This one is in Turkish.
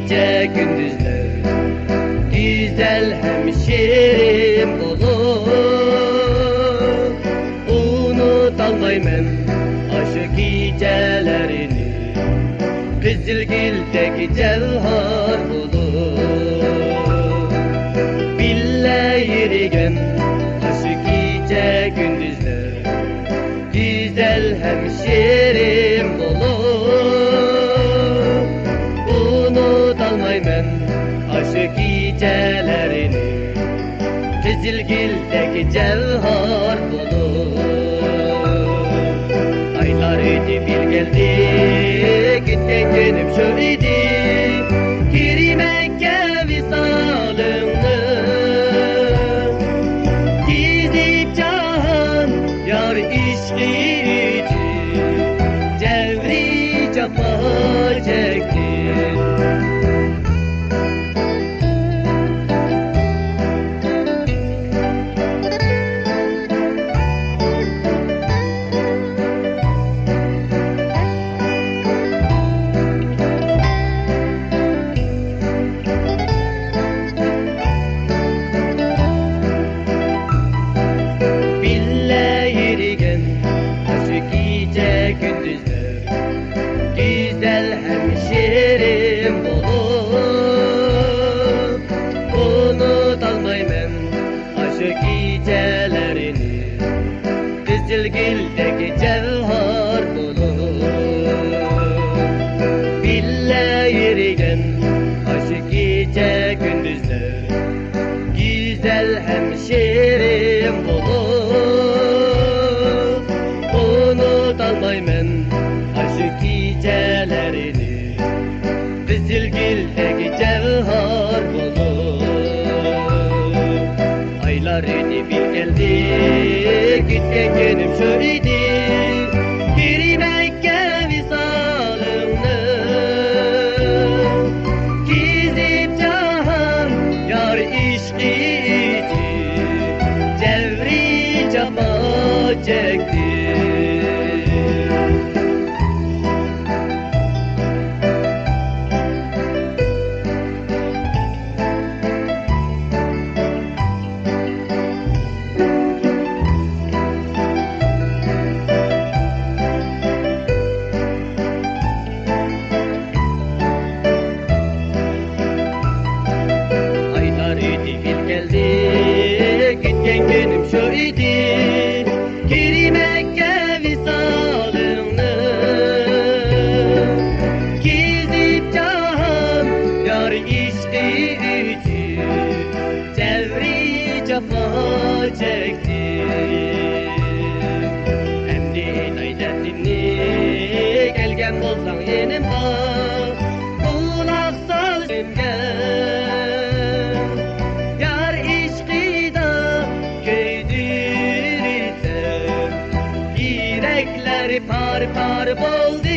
gece gündüzler güzel hemşerim olur. Unutalmayım aşk gecelerini, Kızılgül'deki cevher bulur. Bille yürüyen aşk gece gündüzler güzel hemşerim olur. Unutalmayım aşk gecelerini, Kızılgül'deki cevher bulur. Aylar ötüp bir geldi, gitken günüm şöyleydi, Mekke visalını gizip cahan yar işkiydi, cevri cafa çekti. Güzel hemşerim olur. Unutalmayım aşk gecelerini, Kızılgül'deki cevher bulur. Bille yürüyen aşk gece gündüzler güzel hemşerim olur. Unutalmayım aşk gecelerini, Kızılgül'deki cevher bulur. Aylar ötüp bir geldi, gitken günüm şöyleydi, Mekke visalını gizip cahan yar işkiydi, cevri cafa çekti. Gitken günüm şöyleydi, Mekke visalını gizip cahan yar işkiydi, cevri cafa çekti. Emni aydetinni gelgen bolsan yenimde, kulak sal semge. Par par boldu.